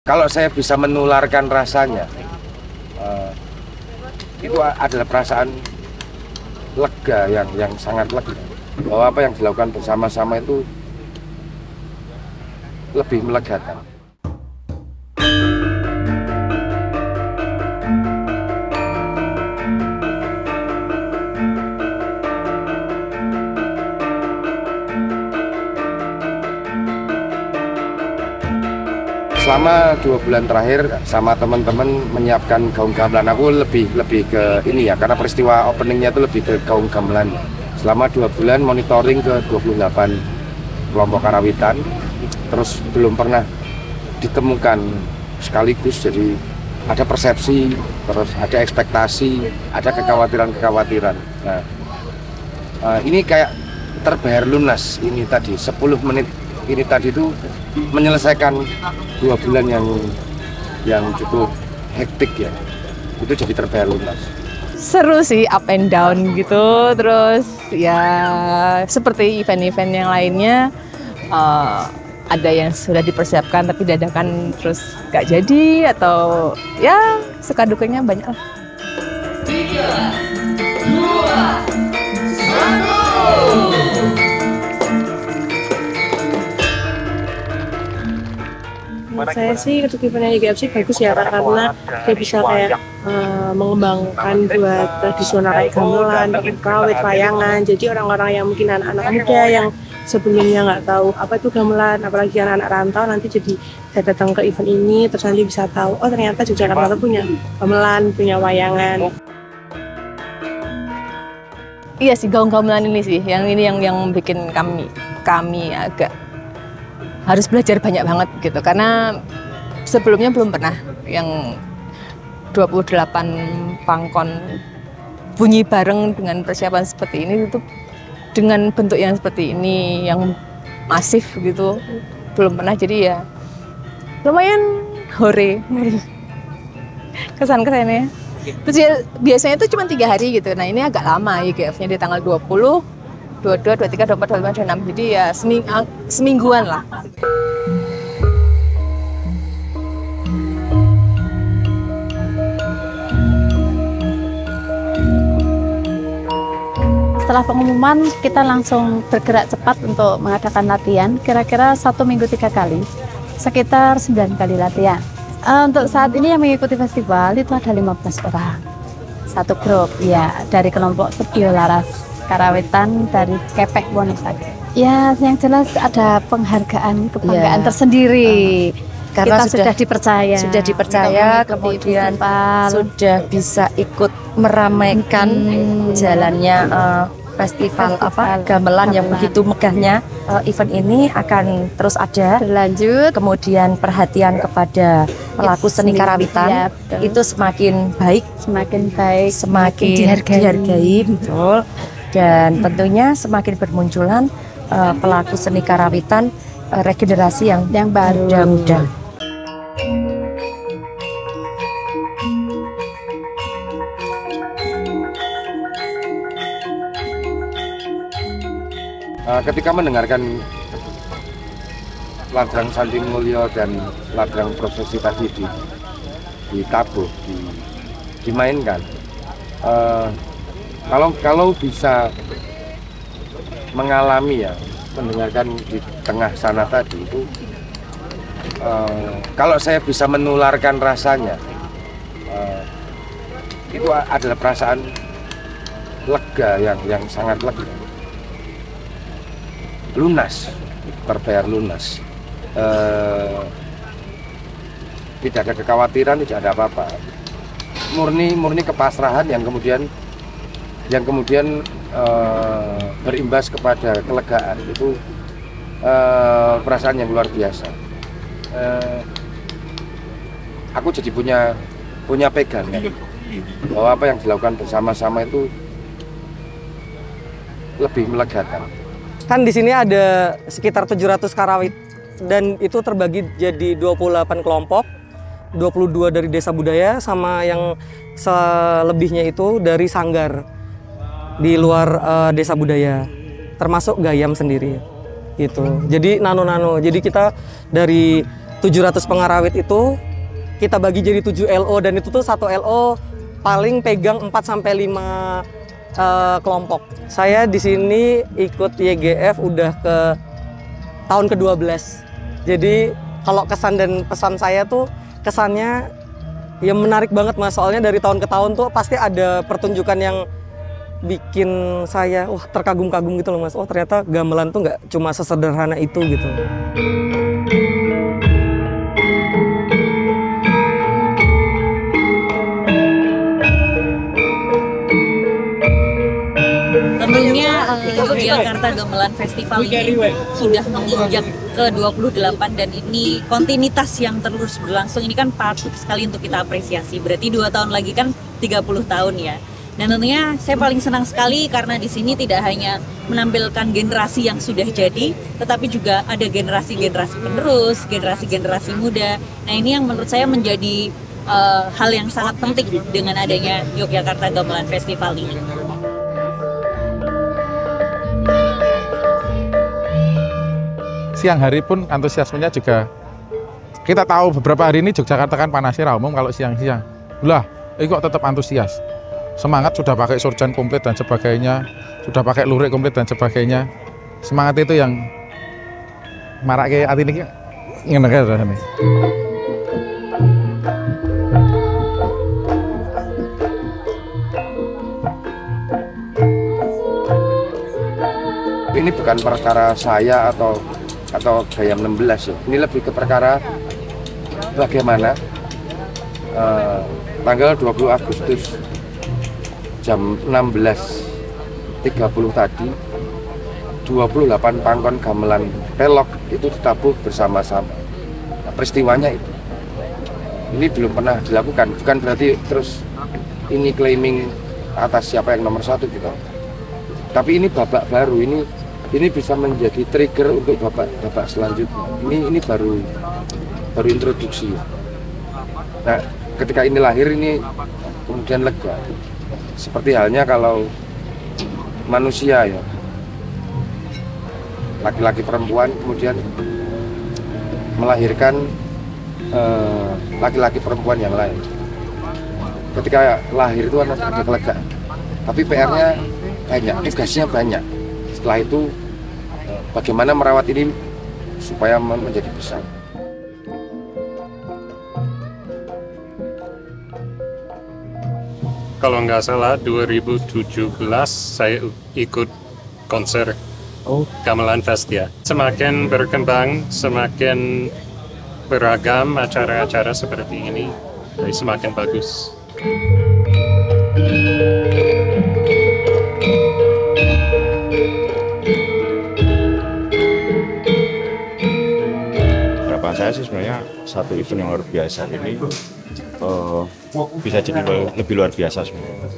Kalau saya bisa menularkan rasanya, itu adalah perasaan lega yang sangat lega. Bahwa apa yang dilakukan bersama-sama itu lebih melegakan. Selama 2 bulan terakhir sama teman-teman menyiapkan gaung gamelan, aku lebih ke ini ya, karena peristiwa openingnya itu lebih ke gaung gamelan. Selama 2 bulan monitoring ke 28 kelompok karawitan, terus belum pernah ditemukan sekaligus, jadi ada persepsi, terus ada ekspektasi, ada kekhawatiran-kekhawatiran. Nah, ini kayak terbayar lunas ini tadi, 10 menit ini tadi itu menyelesaikan 2 bulan yang cukup hektik ya, itu jadi terbayar lunas. Seru sih, up and down gitu, terus ya seperti event-event yang lainnya, ada yang sudah dipersiapkan tapi dadakan terus gak jadi, atau ya suka dukanya banyak lah. 3, 2, 1. Menurut saya sih untuk eventnya IGFC bagus ya, karena dia bisa kayak mengembangkan buat tradisional kayak gamelan, kawit, layangan. Jadi orang-orang yang mungkin anak-anak muda yang sebelumnya nggak tahu apa itu gamelan, apalagi anak-anak rantau, nanti jadi saya datang ke event ini terus nanti bisa tahu, oh ternyata Yogyakarta punya gamelan, punya wayangan. Iya sih, gaung gamelan ini sih yang bikin kami agak harus belajar banyak banget gitu, karena sebelumnya belum pernah yang 28 pangkon bunyi bareng dengan persiapan seperti ini, itu dengan bentuk yang seperti ini yang masif gitu belum pernah, jadi ya lumayan hore kesan-kesannya. Terus ya, biasanya itu cuma 3 hari gitu, nah ini agak lama IGF-nya di tanggal 20, 22, 23, 24, 25, 26, jadi ya semingguan lah. Setelah pengumuman kita langsung bergerak cepat untuk mengadakan latihan, kira-kira 1 minggu 3 kali, sekitar 9 kali latihan. Untuk saat ini yang mengikuti festival itu ada 15 orang, satu grup ya, dari kelompok Sebiolaras Karawitan dari Kepek Wonosari. Ya, yang jelas ada kebanggaan ya, tersendiri. Karena kita sudah dipercaya, kemudian sudah bisa ikut meramaikan jalannya festival gamelan yang begitu megahnya. Event ini akan terus ada berlanjut, kemudian perhatian kepada pelaku seni karawitan ya, itu semakin baik, semakin dihargai, betul. Dan tentunya semakin bermunculan pelaku seni karawitan regenerasi yang baru, muda-muda. Ketika mendengarkan ladrang Sandi Mulyo dan ladrang prosesi tadi ditabuh, dimainkan, kalau bisa mengalami ya, mendengarkan di tengah sana tadi itu, kalau saya bisa menularkan rasanya, itu adalah perasaan lega yang sangat lega, lunas, terbayar lunas, tidak ada kekhawatiran, tidak ada apa-apa, murni kepasrahan yang kemudian berimbas kepada kelegaan. Itu perasaan yang luar biasa. Aku jadi punya pegang bahwa apa yang dilakukan bersama-sama itu lebih melegakan. Kan di sini ada sekitar 700 karawit dan itu terbagi jadi 28 kelompok, 22 dari desa budaya sama yang selebihnya itu dari sanggar di luar desa budaya, termasuk Gayam sendiri gitu. Jadi nano-nano. Jadi kita dari 700 pengarawit itu kita bagi jadi 7 LO, dan itu tuh satu LO paling pegang 4-5 kelompok. Saya di sini ikut YGF udah ke tahun ke-12. Jadi kalau kesan dan pesan saya tuh, kesannya ya menarik banget Mas, soalnya dari tahun ke tahun tuh pasti ada pertunjukan yang bikin saya terkagum-kagum gitu loh Mas. Oh ternyata gamelan tuh nggak cuma sesederhana itu gitu. Tentunya Yogyakarta Gamelan Festival ini sudah menginjak ke-28 dan ini kontinuitas yang terus berlangsung. Ini kan patut sekali untuk kita apresiasi. Berarti 2 tahun lagi kan 30 tahun ya. Dan tentunya saya paling senang sekali karena di sini tidak hanya menampilkan generasi yang sudah jadi, tetapi juga ada generasi-generasi penerus, generasi-generasi muda. Nah ini yang menurut saya menjadi hal yang sangat penting dengan adanya Yogyakarta Gamelan Festival ini. Siang hari pun antusiasmenya juga, kita tahu beberapa hari ini Yogyakarta kan panasnya umum, kalau siang-siang lah kok tetap antusias, semangat, sudah pakai surjan komplit dan sebagainya, sudah pakai lurik komplit dan sebagainya. Semangat itu yang marak ke hati ini ngeneker rasanya. Ini bukan perkara saya atau Gayam 16 ya. Ini lebih ke perkara bagaimana tanggal 20 Agustus jam 16.30 tadi 28 pangkon gamelan pelok itu ditabuh bersama-sama. Nah, peristiwanya itu ini belum pernah dilakukan, bukan berarti terus ini claiming atas siapa yang nomor 1 gitu. Tapi ini babak baru, ini bisa menjadi trigger untuk babak selanjutnya. Ini baru introduksi. Nah, ketika ini lahir, ini kemudian lega. Seperti halnya kalau manusia ya, laki-laki perempuan kemudian melahirkan laki-laki perempuan yang lain. Ketika lahir itu ada kelegaan. Tapi PR-nya banyak, tugasnya banyak. Setelah itu bagaimana merawat ini supaya menjadi besar. Kalau nggak salah 2017 saya ikut konser Gamelan Fest ya. Semakin berkembang, semakin beragam acara-acara seperti ini, jadi semakin bagus. Harapan saya sih sebenarnya satu event yang luar biasa ini bisa jadi lebih luar biasa sebenarnya.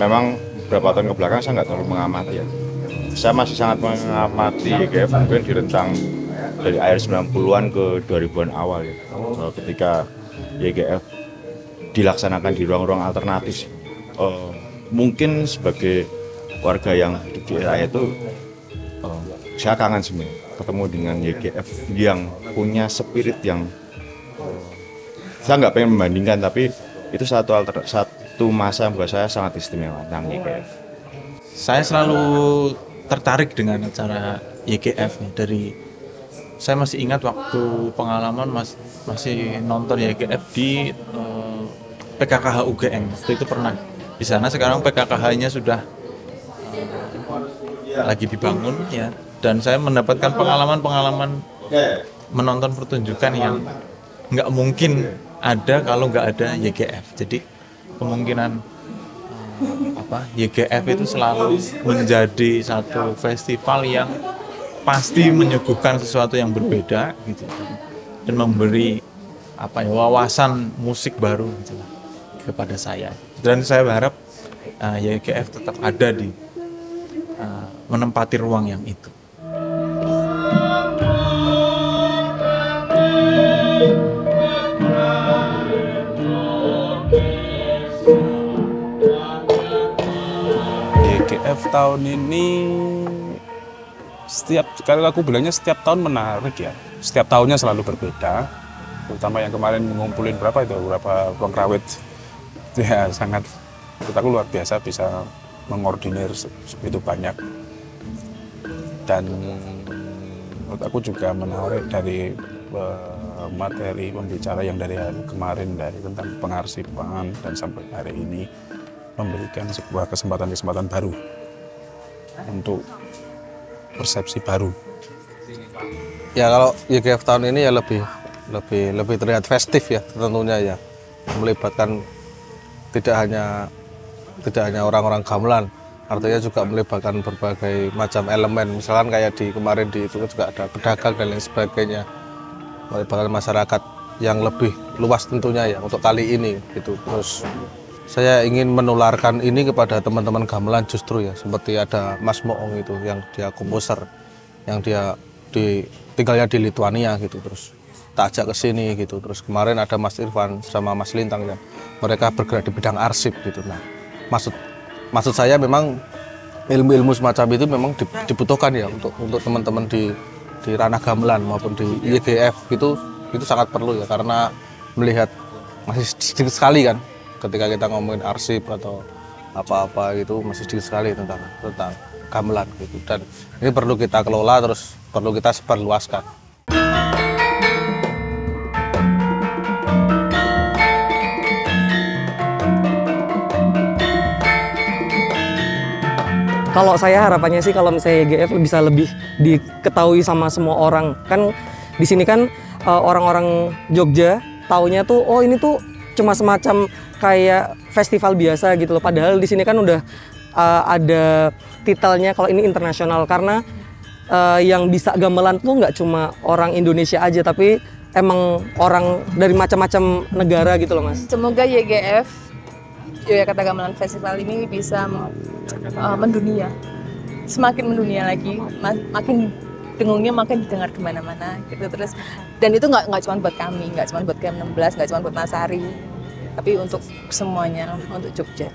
Memang beberapa tahun ke belakang saya nggak terlalu mengamati ya. Saya masih sangat mengamati YGF mungkin di rentang dari akhir 90-an ke 2000-an awal ya. Ketika YGF dilaksanakan di ruang-ruang alternatif, mungkin sebagai warga yang hidup di era itu, saya kangen sebenarnya ketemu dengan YGF yang punya spirit yang saya nggak pengen membandingkan, tapi itu satu masa yang buat saya sangat istimewa tentang YGF. Saya selalu tertarik dengan acara YGF dari saya masih ingat waktu pengalaman masih nonton YGF di PKKH UGM. Waktu itu pernah di sana. Sekarang PKKH-nya sudah lagi dibangun ya, dan saya mendapatkan pengalaman menonton pertunjukan yang nggak mungkin ada kalau nggak ada YGF. Jadi kemungkinan YGF itu selalu menjadi satu festival yang pasti menyuguhkan sesuatu yang berbeda gitu, dan memberi wawasan musik baru gitu kepada saya. Dan saya berharap YGF tetap ada di menempati ruang yang itu. YGF tahun ini aku bilangnya setiap tahun menarik ya. setiap tahunnya selalu berbeda, terutama yang kemarin ngumpulin berapa pengrawit, ya sangat, menurut aku luar biasa bisa mengordinir segitu banyak. Dan menurut aku juga menarik dari materi pembicara yang dari hari kemarin, dari tentang pengarsipan dan sampai hari ini memberikan sebuah kesempatan baru untuk persepsi baru. Ya kalau YGF tahun ini ya lebih terlihat festif ya tentunya ya, melibatkan tidak hanya orang-orang gamelan, artinya juga melibatkan berbagai macam elemen, misalkan kayak di kemarin di itu juga ada pedagang dan lain sebagainya, melibatkan masyarakat yang lebih luas tentunya ya untuk kali ini gitu. Terus saya ingin menularkan ini kepada teman-teman gamelan justru ya, seperti ada Mas Moong itu yang dia komposer, yang dia tinggalnya di Lituania gitu, terus tak ajak ke sini gitu. Terus kemarin ada Mas Irfan sama Mas Lintang ya, mereka bergerak di bidang arsip gitu. Nah, maksud saya memang ilmu-ilmu semacam itu memang dibutuhkan ya untuk teman-teman di ranah gamelan maupun di YGF itu sangat perlu ya, karena melihat masih sedikit sekali kan ketika kita ngomongin arsip atau apa-apa gitu, masih sedikit sekali tentang gamelan gitu, dan ini perlu kita kelola, terus perlu kita sebarluaskan. Kalau saya harapannya sih kalau misalnya YGF bisa lebih diketahui sama semua orang. Kan di sini kan orang-orang Jogja taunya tuh oh ini tuh cuma semacam kayak festival biasa gitu loh. Padahal di sini kan udah ada titelnya kalau ini internasional, karena yang bisa gamelan tuh nggak cuma orang Indonesia aja, tapi emang orang dari macam-macam negara gitu loh, Mas. Semoga YGF, Yogyakarta Gamelan Festival ini bisa mendunia, semakin mendunia lagi, makin dengungnya makin didengar kemana-mana gitu. Terus dan itu nggak cuma buat kami, nggak cuma buat GM16, nggak cuma buat Nasari, tapi untuk semuanya, untuk Jogja.